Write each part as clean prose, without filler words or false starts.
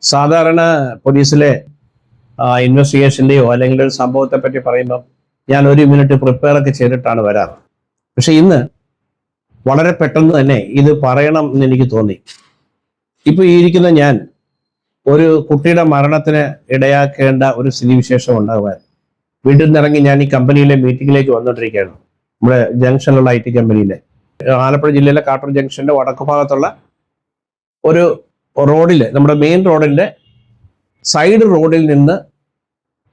സാധാരണ പോലീസിലെ ഇൻവെസ്റ്റിഗേഷൻ്റെയോ അല്ലെങ്കിൽ ഒരു സംഭവത്തെ പറ്റി പറയുമ്പോൾ ഞാൻ 1 മിനിറ്റ് പ്രിപ്പയർ ഒക്കെ ചെയ്തിട്ടാണ് വരാറ്. പക്ഷെ ഇന്ന് വളരെ പെട്ടെന്ന് തന്നെ ഇത് പറയണം എന്ന് എനിക്ക് തോന്നി. ഇപ്പൊ ഈ ഇരിക്കുന്ന ഞാൻ ഒരു കുട്ടിയുടെ മരണത്തിന് ഇടയാക്കേണ്ട ഒരു സ്ഥിതിവിശേഷം ഉണ്ടാകുവാൻ വീട്ടിൽ നിന്നിറങ്ങി ഞാൻ ഈ കമ്പനിയിലെ മീറ്റിംഗിലേക്ക് വന്നുകൊണ്ടിരിക്കുകയാണ്. നമ്മുടെ ജംഗ്ഷനിലുള്ള IT കമ്പനിയിലെ ആലപ്പുഴ ജില്ലയിലെ കാട്ടൂർ ജംഗ്ഷന്റെ വടക്കു ഭാഗത്തുള്ള ഒരു റോഡില്, നമ്മുടെ മെയിൻ റോഡിന്റെ സൈഡ് റോഡിൽ നിന്ന്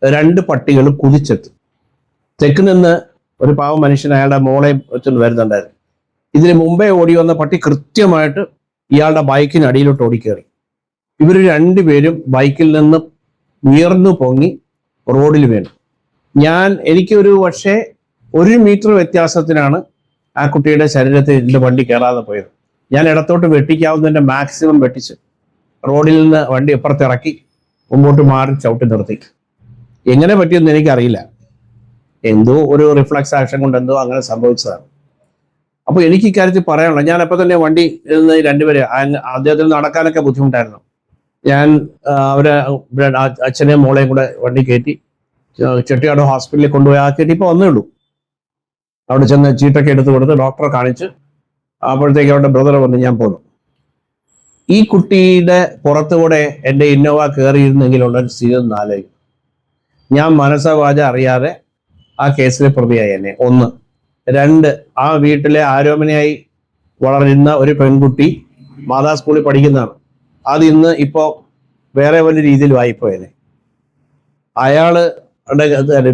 2 പട്ടികൾ കുതിച്ചെത്തി. തെക്ക് നിന്ന് ഒരു പാവം മനുഷ്യൻ അയാളുടെ മോളെ വെച്ചുകൊണ്ട് വരുന്നുണ്ടായിരുന്നു. ഇതിന് മുമ്പേ ഓടി വന്ന പട്ടി കൃത്യമായിട്ട് ഇയാളുടെ ബൈക്കിന് അടിയിലോട്ട് ഓടിക്കേറി. ഇവർ 2 പേരും ബൈക്കിൽ നിന്ന് ഉയർന്നു പൊങ്ങി റോഡിൽ വീണു. എനിക്കൊരു പക്ഷേ 1 മീറ്റർ വ്യത്യാസത്തിനാണ് ആ കുട്ടിയുടെ ശരീരത്തിൽ ഇതിന്റെ വണ്ടി കയറാതെ പോയത്. ഞാൻ ഇടത്തോട്ട് വെട്ടിക്കാവുന്നതിന്റെ മാക്സിമം വെട്ടിച്ച് റോഡിൽ നിന്ന് വണ്ടി ഇപ്പുറത്തിറക്കി മുമ്പോട്ട് മാറി ചവിട്ടി നിർത്തി. എങ്ങനെ പറ്റിയെന്ന് എനിക്കറിയില്ല. എന്തോ ഒരു റിഫ്ലക്സ് ആക്ഷൻ കൊണ്ട് എന്തോ അങ്ങനെ സംഭവിച്ചതാണ്. അപ്പോൾ എനിക്ക് ഇക്കാര്യത്തിൽ പറയാനുള്ള, ഞാൻ അപ്പോൾ തന്നെ വണ്ടി നിന്ന് 2 പേര്, അദ്ദേഹത്തിന് നടക്കാനൊക്കെ ബുദ്ധിമുട്ടായിരുന്നു. ഞാൻ അച്ഛനെയും മോളെയും കൂടെ വണ്ടി കയറ്റി ചെട്ടിയാട് ഹോസ്പിറ്റലിൽ കൊണ്ടുപോയി ആക്കിയിട്ട് ഇപ്പോൾ വന്നേ ഉള്ളൂ. അവിടെ ചെന്ന് ചീട്ടൊക്കെ എടുത്ത് കൊടുത്ത് ഡോക്ടറെ കാണിച്ച് അപ്പോഴത്തേക്ക് അവരുടെ ബ്രദർ വന്ന് ഞാൻ പോന്നു. ഈ കുട്ടിയുടെ പുറത്തുകൂടെ എൻ്റെ ഇന്നോവ കയറിയിരുന്നെങ്കിലുള്ള ഒരു സ്ഥിതി ഒന്ന് ആലോചിക്കും. ഞാൻ മനസ്സവാച അറിയാതെ ആ കേസിലെ പ്രതിയായി എന്നെ. 1. 2, ആ വീട്ടിലെ ആരോമനയായി വളരുന്ന ഒരു പെൺകുട്ടി മാതാ സ്കൂളിൽ പഠിക്കുന്നതാണ്. അത് ഇന്ന് ഇപ്പോൾ വേറെ വലിയ രീതിയിൽ വായിപ്പോയനെ. അയാള്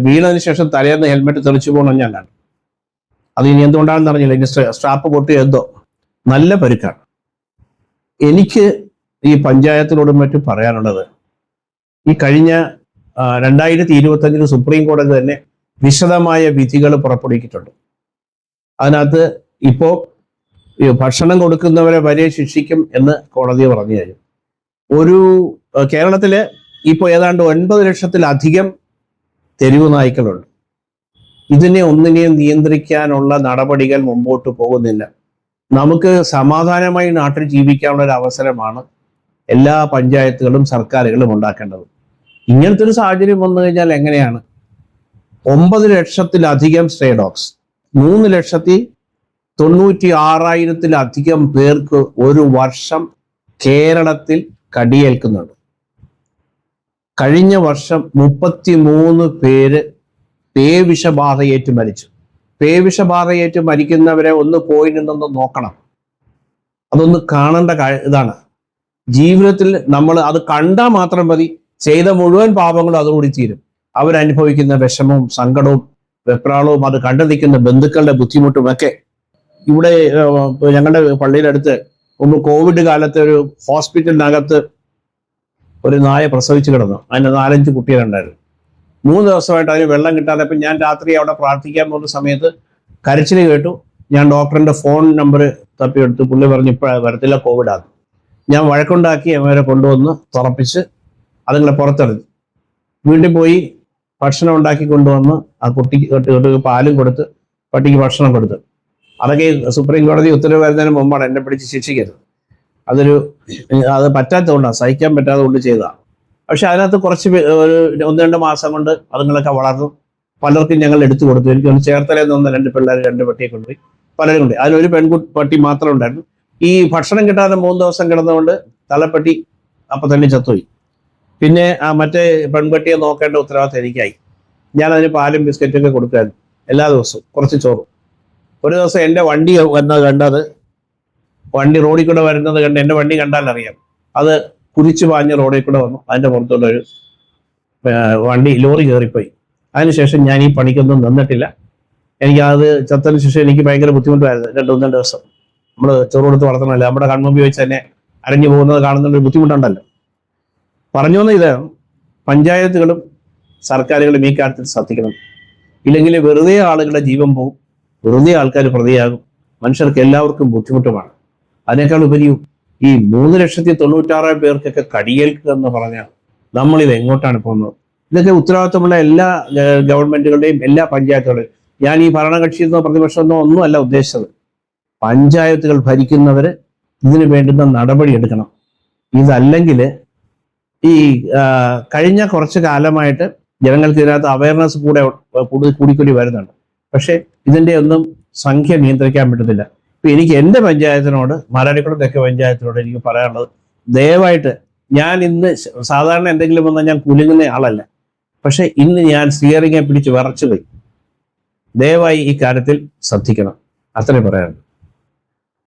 വീണതിന് ശേഷം തലേന്ന് ഹെൽമെറ്റ് തെറിച്ചു പോകണം ഞാൻ കണ്ടു. അത് ഇനി എന്തുകൊണ്ടാണെന്ന് അറിഞ്ഞില്ല. ഇനി സ്ട്രാപ്പ് പൊട്ടി എന്തോ നല്ല പരുക്കാണ്. എനിക്ക് ഈ പഞ്ചായത്തിനോടും മറ്റും പറയാനുള്ളത്, ഈ കഴിഞ്ഞ 2025 സുപ്രീം കോടതി തന്നെ വിശദമായ വിധികൾ പുറപ്പെടുവിച്ചിട്ടുണ്ട്. അതിനകത്ത് ഇപ്പോ ഭക്ഷണം കൊടുക്കുന്നവരെ വരെ ശിക്ഷിക്കും എന്ന് കോടതി പറഞ്ഞു കഴിഞ്ഞു. കേരളത്തില് ഇപ്പോൾ ഏതാണ്ട് 9 ലക്ഷത്തിലധികം തെരുവ് നായ്ക്കളുണ്ട്. ഒന്നിനെയും നിയന്ത്രിക്കാനുള്ള നടപടികൾ മുമ്പോട്ട് പോകുന്നില്ല. നമുക്ക് സമാധാനമായി നാട്ടിൽ ജീവിക്കാനുള്ള ഒരു അവസരമാണ് എല്ലാ പഞ്ചായത്തുകളും സർക്കാരുകളും ഉണ്ടാക്കേണ്ടത്. ഇങ്ങനത്തെ ഒരു സാഹചര്യം വന്നു കഴിഞ്ഞാൽ എങ്ങനെയാണ്? 9 ലക്ഷത്തിലധികം സ്റ്റേ ഡോഗ്സ്, 3,96,000-ലധികം പേർക്ക് ഒരു വർഷം കേരളത്തിൽ കടിയേൽക്കുന്നുണ്ട്. കഴിഞ്ഞ വർഷം 33 പേര് പേവിഷബാധയേറ്റ് മരിച്ചു. പേവിഷബാധയേറ്റ് മരിക്കുന്നവരെ ഒന്ന് പോയി നിന്നൊന്ന് നോക്കണം. അതൊന്ന് കാണേണ്ട ഇതാണ്. ജീവിതത്തിൽ നമ്മൾ അത് കണ്ടാൽ മാത്രം മതി, ചെയ്ത മുഴുവൻ പാപങ്ങളും അതോടുകൂടി തീരും. അവരനുഭവിക്കുന്ന വിഷമവും സങ്കടവും വെപ്രാളവും, അത് കണ്ടു നിൽക്കുന്ന ബന്ധുക്കളുടെ ബുദ്ധിമുട്ടും ഒക്കെ. ഇവിടെ ഞങ്ങളുടെ പള്ളിയുടെ അടുത്ത് ഒന്ന് കോവിഡ് കാലത്ത് ഒരു ഹോസ്പിറ്റലിനകത്ത് ഒരു നായ പ്രസവിച്ച് കിടന്നു. അതിന് 4-5 കുട്ടികളുണ്ടായിരുന്നു. 3 ദിവസമായിട്ട് അതിന് വെള്ളം കിട്ടാതെ. അപ്പം ഞാൻ രാത്രി അവിടെ പ്രാർത്ഥിക്കാൻ പോകുന്ന സമയത്ത് കരച്ചിൽ കേട്ടു. ഞാൻ ഡോക്ടറിന്റെ ഫോൺ നമ്പർ തപ്പിയെടുത്ത്. പുള്ളി പറഞ്ഞു ഇപ്പോഴാണ് വരത്തില്ല, കോവിഡാണ്. ഞാൻ വഴക്കുണ്ടാക്കി അവരെ കൊണ്ടുവന്ന് തുറപ്പിച്ച് അതുങ്ങളെ പുറത്തെടുത്തു. വീട്ടിൽ പോയി ഭക്ഷണം ഉണ്ടാക്കി കൊണ്ടുവന്ന് ആ കുട്ടിക്ക് പാലും കൊടുത്ത് പട്ടിക്ക് ഭക്ഷണം കൊടുത്ത്. അതൊക്കെ സുപ്രീം കോടതി ഉത്തരവ് വരുന്നതിന് മുമ്പാണ്. എന്നെ പിടിച്ച് ശിക്ഷിക്കരുത്. അത് പറ്റാത്തതുകൊണ്ടാണ്, സഹിക്കാൻ പറ്റാതെ കൊണ്ട് ചെയ്തതാണ്. പക്ഷെ അതിനകത്ത് കുറച്ച് 1-2 മാസം കൊണ്ട് അതുങ്ങളൊക്കെ വളർന്നു. പലർക്കും ഞങ്ങൾ എടുത്തു കൊടുത്തു. എനിക്ക് ചേർത്തലേന്ന് 2 പിള്ളേർ 2 പട്ടിയെ കൊണ്ടുപോയി. പലരും കൊണ്ട്. അതിലൊരു പെൺപട്ടി മാത്രം ഉണ്ടായിരുന്നു. ഈ ഭക്ഷണം കിട്ടാതെ 3 ദിവസം കിടന്നുകൊണ്ട് തലപ്പട്ടി അപ്പം തന്നെ ചത്തുപോയി. പിന്നെ ആ മറ്റേ പെൺപട്ടിയെ നോക്കേണ്ട ഉത്തരവാദിത്തം എനിക്കായി. ഞാൻ അതിന് പാലും ബിസ്ക്കറ്റും ഒക്കെ കൊടുക്കായിരുന്നു എല്ലാ ദിവസവും, കുറച്ച് ചോറും. ഒരു ദിവസം എൻ്റെ വണ്ടി കണ്ടത്, വണ്ടി റോഡിൽ കൂടെ വരുന്നത് കണ്ട്, എൻ്റെ വണ്ടി കണ്ടാൽ അറിയാം, അത് കുരിച്ചു പാഞ്ഞ് റോഡിൽ കൂടെ വന്നു. അതിൻ്റെ പുറത്തുള്ളൊരു ലോറി കയറിപ്പോയി. അതിനുശേഷം ഞാൻ ഈ പണിക്കൊന്നും നിന്നിട്ടില്ല. അത് ചത്തതിന് ശേഷം എനിക്ക് ഭയങ്കര ബുദ്ധിമുട്ടായിരുന്നു. 2-3 ദിവസം നമ്മൾ ചോറ് കൊടുത്ത് വളർത്തണമല്ലോ. നമ്മുടെ കൺമുമ്പിൽ വെച്ച് തന്നെ അരഞ്ഞു പോകുന്നത് കാണുന്നൊരു ബുദ്ധിമുട്ടുണ്ടല്ലോ. പറഞ്ഞു വന്ന ഇത്, പഞ്ചായത്തുകളും സർക്കാരുകളും ഈ കാര്യത്തിൽ ശ്രദ്ധിക്കണം. ഇല്ലെങ്കിൽ വെറുതെ ആളുകളുടെ ജീവൻ പോകും, വെറുതെ ആൾക്കാർ പ്രതിയാകും, മനുഷ്യർക്ക് എല്ലാവർക്കും ബുദ്ധിമുട്ടുമാണ്. അതിനേക്കാൾ ഉപരിയും ഈ 3,96,000 പേർക്കൊക്കെ കടിയേൽക്കുക എന്ന് പറഞ്ഞാൽ നമ്മളിത് എങ്ങോട്ടാണ് പോകുന്നത്? ഇതൊക്കെ ഉത്തരവാദിത്തമുള്ള എല്ലാ ഗവൺമെന്റുകളുടെയും എല്ലാ പഞ്ചായത്തുകളുടെയും. ഞാൻ ഈ ഭരണകക്ഷിയെന്നോ പ്രതിപക്ഷമെന്നോ ഒന്നുമല്ല ഉദ്ദേശിച്ചത്. പഞ്ചായത്തുകൾ ഭരിക്കുന്നവർ ഇതിന് വേണ്ടുന്ന നടപടി എടുക്കണം. ഇതല്ലെങ്കിൽ ഈ കഴിഞ്ഞ കുറച്ച് കാലമായിട്ട് ജനങ്ങൾക്ക് ഇതിനകത്ത് അവയർനെസ് കൂടിക്കൂടി വരുന്നുണ്ട്. പക്ഷെ ഇതിന്റെ ഒന്നും സംഖ്യ നിയന്ത്രിക്കാൻ പറ്റുന്നില്ല. ഇപ്പൊ എനിക്ക് എൻ്റെ പഞ്ചായത്തിനോട്, മാരാരിക്കുളം തെക്ക് പഞ്ചായത്തിനോട് എനിക്ക് പറയാനുള്ളത്, ദയവായിട്ട്, ഞാൻ ഇന്ന് സാധാരണ എന്തെങ്കിലും വന്നാൽ ഞാൻ കുലുങ്ങുന്ന ആളല്ല, പക്ഷെ ഇന്ന് ഞാൻ സ്റ്റിയറിംഗെ പിടിച്ച് വിറച്ചു പോയി. ദയവായി ഈ കാര്യത്തിൽ ശ്രദ്ധിക്കണം. അത്രേ പറയാനുള്ളൂ.